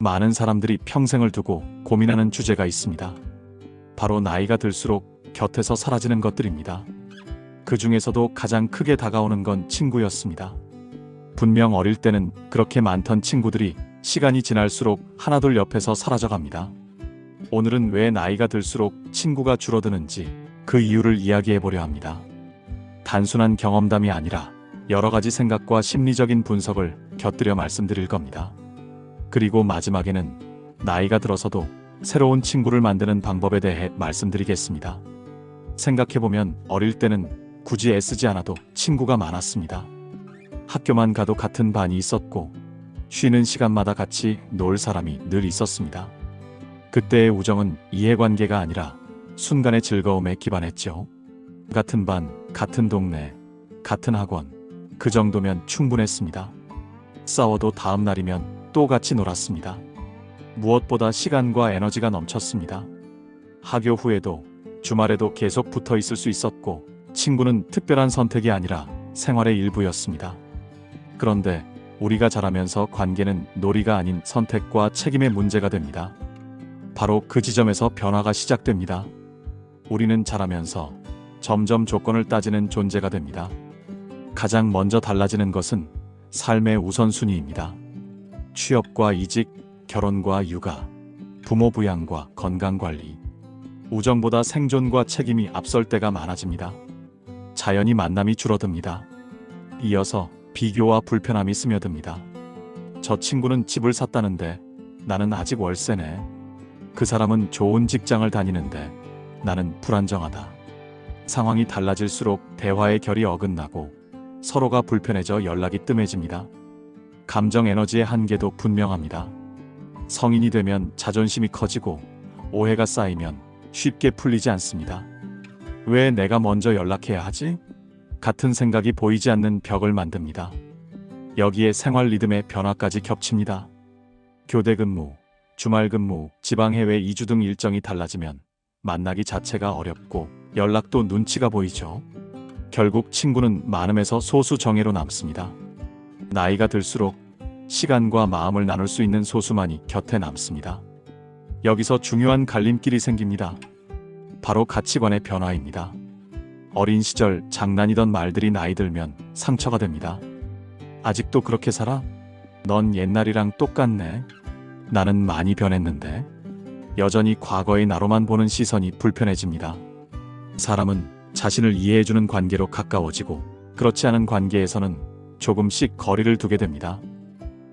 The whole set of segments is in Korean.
많은 사람들이 평생을 두고 고민하는 주제가 있습니다. 바로 나이가 들수록 곁에서 사라지는 것들입니다. 그 중에서도 가장 크게 다가오는 건 친구였습니다. 분명 어릴 때는 그렇게 많던 친구들이 시간이 지날수록 하나둘 옆에서 사라져갑니다. 오늘은 왜 나이가 들수록 친구가 줄어드는지 그 이유를 이야기해보려 합니다. 단순한 경험담이 아니라 여러 가지 생각과 심리적인 분석을 곁들여 말씀드릴 겁니다. 그리고 마지막에는 나이가 들어서도 새로운 친구를 만드는 방법에 대해 말씀드리겠습니다. 생각해보면 어릴 때는 굳이 애쓰지 않아도 친구가 많았습니다. 학교만 가도 같은 반이 있었고 쉬는 시간마다 같이 놀 사람이 늘 있었습니다. 그때의 우정은 이해관계가 아니라 순간의 즐거움에 기반했죠. 같은 반, 같은 동네, 같은 학원, 그 정도면 충분했습니다. 싸워도 다음 날이면 또 같이 놀았습니다. 무엇보다 시간과 에너지가 넘쳤습니다. 학교 후에도 주말에도 계속 붙어 있을 수 있었고 친구는 특별한 선택이 아니라 생활의 일부였습니다. 그런데 우리가 자라면서 관계는 놀이가 아닌 선택과 책임의 문제가 됩니다. 바로 그 지점에서 변화가 시작됩니다. 우리는 자라면서 점점 조건을 따지는 존재가 됩니다. 가장 먼저 달라지는 것은 삶의 우선순위입니다. 취업과 이직, 결혼과 육아, 부모 부양과 건강관리, 우정보다 생존과 책임이 앞설 때가 많아집니다. 자연히 만남이 줄어듭니다. 이어서 비교와 불편함이 스며듭니다. 저 친구는 집을 샀다는데 나는 아직 월세네. 그 사람은 좋은 직장을 다니는데 나는 불안정하다. 상황이 달라질수록 대화의 결이 어긋나고 서로가 불편해져 연락이 뜸해집니다. 감정 에너지의 한계도 분명합니다. 성인이 되면 자존심이 커지고 오해가 쌓이면 쉽게 풀리지 않습니다. 왜 내가 먼저 연락해야 하지? 같은 생각이 보이지 않는 벽을 만듭니다. 여기에 생활 리듬의 변화까지 겹칩니다. 교대 근무, 주말 근무, 지방 해외 이주 등 일정이 달라지면 만나기 자체가 어렵고 연락도 눈치가 보이죠. 결국 친구는 많음에서 소수 정예로 남습니다. 나이가 들수록 시간과 마음을 나눌 수 있는 소수만이 곁에 남습니다. 여기서 중요한 갈림길이 생깁니다. 바로 가치관의 변화입니다. 어린 시절 장난이던 말들이 나이 들면 상처가 됩니다. 아직도 그렇게 살아? 넌 옛날이랑 똑같네. 나는 많이 변했는데. 여전히 과거의 나로만 보는 시선이 불편해집니다. 사람은 자신을 이해해주는 관계로 가까워지고 그렇지 않은 관계에서는 조금씩 거리를 두게 됩니다.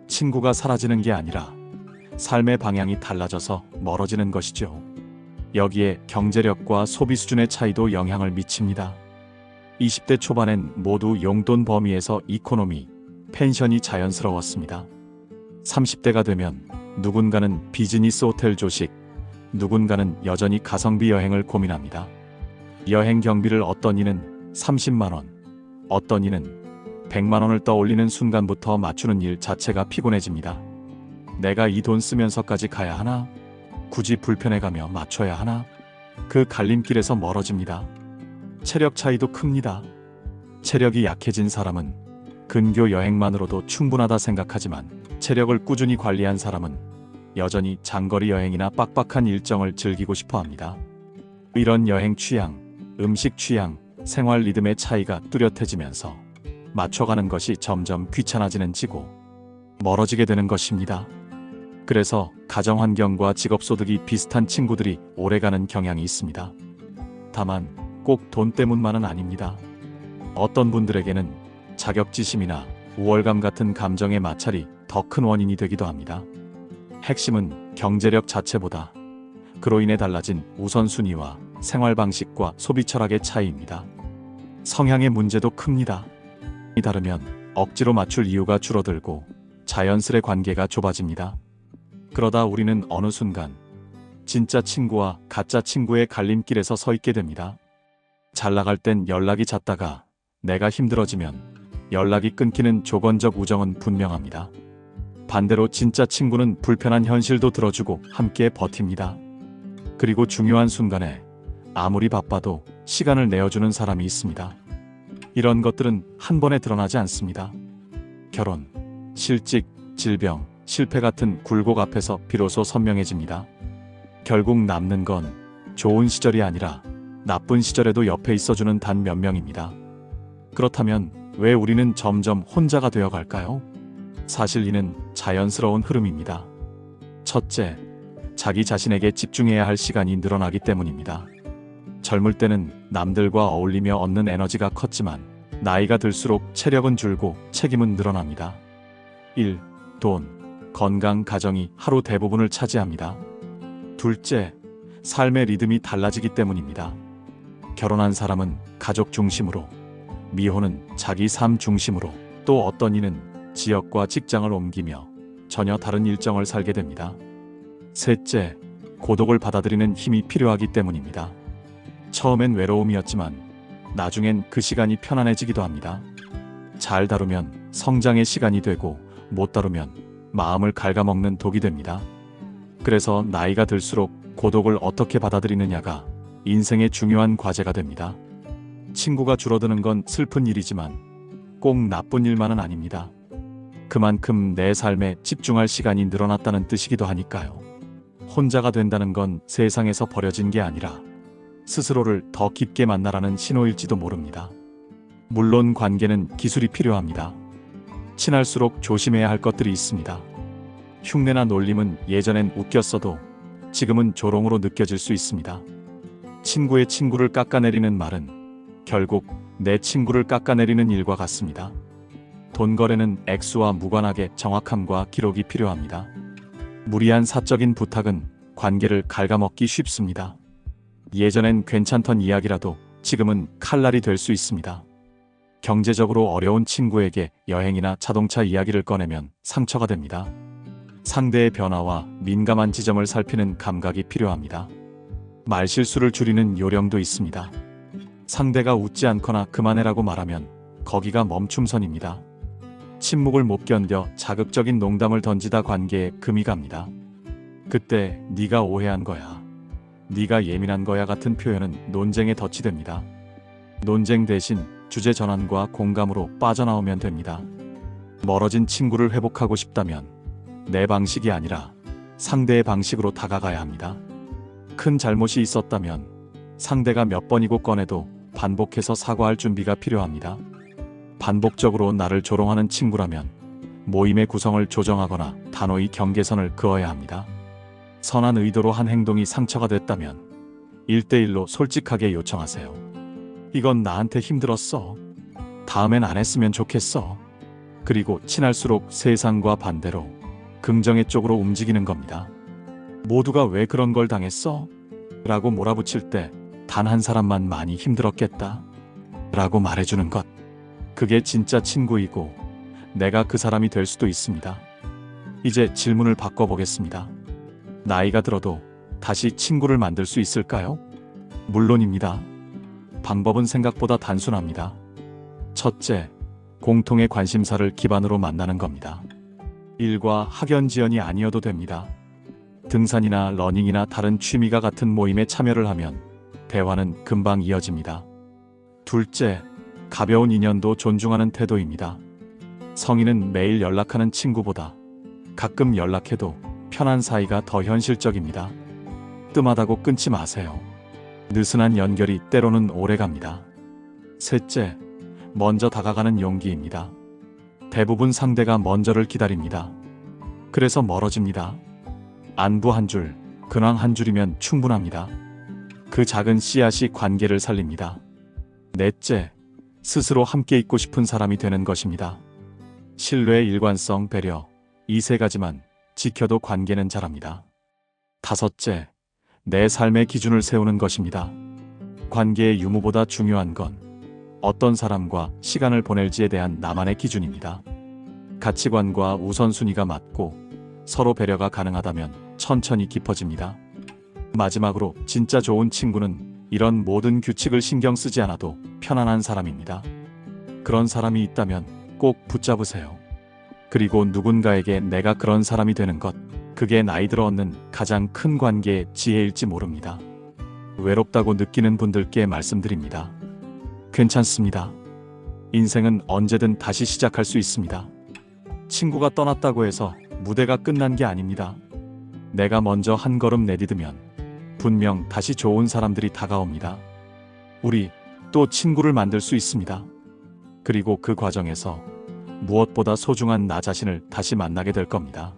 친구가 사라지는 게 아니라 삶의 방향이 달라져서 멀어지는 것이죠. 여기에 경제력과 소비 수준의 차이도 영향을 미칩니다. 20대 초반엔 모두 용돈 범위에서 이코노미, 펜션이 자연스러웠습니다. 30대가 되면 누군가는 비즈니스 호텔 조식, 누군가는 여전히 가성비 여행을 고민합니다. 여행 경비를 어떤 이는 30만 원, 어떤 이는 100만 원을 떠올리는 순간부터 맞추는 일 자체가 피곤해집니다. 내가 이 돈 쓰면서까지 가야 하나? 굳이 불편해가며 맞춰야 하나? 그 갈림길에서 멀어집니다. 체력 차이도 큽니다. 체력이 약해진 사람은 근교 여행만으로도 충분하다 생각하지만 체력을 꾸준히 관리한 사람은 여전히 장거리 여행이나 빡빡한 일정을 즐기고 싶어 합니다. 이런 여행 취향, 음식 취향, 생활 리듬의 차이가 뚜렷해지면서 맞춰가는 것이 점점 귀찮아지는 지고 멀어지게 되는 것입니다. 그래서 가정 환경과 직업 소득이 비슷한 친구들이 오래가는 경향이 있습니다. 다만 꼭 돈 때문만은 아닙니다. 어떤 분들에게는 자격지심이나 우월감 같은 감정의 마찰이 더 큰 원인이 되기도 합니다. 핵심은 경제력 자체보다 그로 인해 달라진 우선순위와 생활 방식과 소비 철학의 차이입니다. 성향의 문제도 큽니다. 이 다르면 억지로 맞출 이유가 줄어들고 자연스레 관계가 좁아집니다. 그러다 우리는 어느 순간 진짜 친구와 가짜 친구의 갈림길에서 서 있게 됩니다. 잘 나갈 땐 연락이 잦다가 내가 힘들어지면 연락이 끊기는 조건적 우정은 분명합니다. 반대로 진짜 친구는 불편한 현실도 들어주고 함께 버팁니다. 그리고 중요한 순간에 아무리 바빠도 시간을 내어주는 사람이 있습니다. 이런 것들은 한 번에 드러나지 않습니다. 결혼, 실직, 질병, 실패 같은 굴곡 앞에서 비로소 선명해집니다. 결국 남는 건 좋은 시절이 아니라 나쁜 시절에도 옆에 있어주는 단 몇 명입니다. 그렇다면 왜 우리는 점점 혼자가 되어 갈까요? 사실 이는 자연스러운 흐름입니다. 첫째, 자기 자신에게 집중해야 할 시간이 늘어나기 때문입니다. 젊을 때는 남들과 어울리며 얻는 에너지가 컸지만 나이가 들수록 체력은 줄고 책임은 늘어납니다. 1. 돈, 건강, 가정이 하루 대부분을 차지합니다. 둘째, 삶의 리듬이 달라지기 때문입니다. 결혼한 사람은 가족 중심으로, 미혼은 자기 삶 중심으로, 또 어떤 이는 지역과 직장을 옮기며 전혀 다른 일정을 살게 됩니다. 셋째, 고독을 받아들이는 힘이 필요하기 때문입니다. 처음엔 외로움이었지만 나중엔 그 시간이 편안해지기도 합니다. 잘 다루면 성장의 시간이 되고 못 다루면 마음을 갉아먹는 독이 됩니다. 그래서 나이가 들수록 고독을 어떻게 받아들이느냐가 인생의 중요한 과제가 됩니다. 친구가 줄어드는 건 슬픈 일이지만 꼭 나쁜 일만은 아닙니다. 그만큼 내 삶에 집중할 시간이 늘어났다는 뜻이기도 하니까요. 혼자가 된다는 건 세상에서 버려진 게 아니라 스스로를 더 깊게 만나라는 신호일지도 모릅니다. 물론 관계는 기술이 필요합니다. 친할수록 조심해야 할 것들이 있습니다. 흉내나 놀림은 예전엔 웃겼어도 지금은 조롱으로 느껴질 수 있습니다. 친구의 친구를 깎아내리는 말은 결국 내 친구를 깎아내리는 일과 같습니다. 돈 거래는 액수와 무관하게 정확함과 기록이 필요합니다. 무리한 사적인 부탁은 관계를 갉아먹기 쉽습니다. 예전엔 괜찮던 이야기라도 지금은 칼날이 될 수 있습니다. 경제적으로 어려운 친구에게 여행이나 자동차 이야기를 꺼내면 상처가 됩니다. 상대의 변화와 민감한 지점을 살피는 감각이 필요합니다. 말실수를 줄이는 요령도 있습니다. 상대가 웃지 않거나 그만해라고 말하면 거기가 멈춤선입니다. 침묵을 못 견뎌 자극적인 농담을 던지다 관계에 금이 갑니다. 그때 네가 오해한 거야, 네가 예민한 거야 같은 표현은 논쟁에 덫이 됩니다. 논쟁 대신 주제 전환과 공감으로 빠져나오면 됩니다. 멀어진 친구를 회복하고 싶다면 내 방식이 아니라 상대의 방식으로 다가가야 합니다. 큰 잘못이 있었다면 상대가 몇 번이고 꺼내도 반복해서 사과할 준비가 필요합니다. 반복적으로 나를 조롱하는 친구라면 모임의 구성을 조정하거나 단호히 경계선을 그어야 합니다. 선한 의도로 한 행동이 상처가 됐다면 1대1로 솔직하게 요청하세요. 이건 나한테 힘들었어. 다음엔 안 했으면 좋겠어. 그리고 친할수록 세상과 반대로 긍정의 쪽으로 움직이는 겁니다. 모두가 왜 그런 걸 당했어? 라고 몰아붙일 때 단 한 사람만 많이 힘들었겠다 라고 말해주는 것, 그게 진짜 친구이고 내가 그 사람이 될 수도 있습니다. 이제 질문을 바꿔보겠습니다. 나이가 들어도 다시 친구를 만들 수 있을까요? 물론입니다. 방법은 생각보다 단순합니다. 첫째, 공통의 관심사를 기반으로 만나는 겁니다. 일과 학연지연이 아니어도 됩니다. 등산이나 러닝이나 다른 취미가 같은 모임에 참여를 하면 대화는 금방 이어집니다. 둘째, 가벼운 인연도 존중하는 태도입니다. 성인은 매일 연락하는 친구보다 가끔 연락해도 편한 사이가 더 현실적입니다. 뜸하다고 끊지 마세요. 느슨한 연결이 때로는 오래갑니다. 셋째, 먼저 다가가는 용기입니다. 대부분 상대가 먼저를 기다립니다. 그래서 멀어집니다. 안부 한 줄, 근황 한 줄이면 충분합니다. 그 작은 씨앗이 관계를 살립니다. 넷째, 스스로 함께 있고 싶은 사람이 되는 것입니다. 신뢰, 일관성, 배려, 이 세 가지만 지켜도 관계는 자랍니다. 다섯째, 내 삶의 기준을 세우는 것입니다. 관계의 유무보다 중요한 건 어떤 사람과 시간을 보낼지에 대한 나만의 기준입니다. 가치관과 우선순위가 맞고 서로 배려가 가능하다면 천천히 깊어집니다. 마지막으로 진짜 좋은 친구는 이런 모든 규칙을 신경 쓰지 않아도 편안한 사람입니다. 그런 사람이 있다면 꼭 붙잡으세요. 그리고 누군가에게 내가 그런 사람이 되는 것, 그게 나이 들어 얻는 가장 큰 관계의 지혜일지 모릅니다. 외롭다고 느끼는 분들께 말씀드립니다. 괜찮습니다. 인생은 언제든 다시 시작할 수 있습니다. 친구가 떠났다고 해서 무대가 끝난 게 아닙니다. 내가 먼저 한 걸음 내디디면 분명 다시 좋은 사람들이 다가옵니다. 우리 또 친구를 만들 수 있습니다. 그리고 그 과정에서 무엇보다 소중한 나 자신을 다시 만나게 될 겁니다.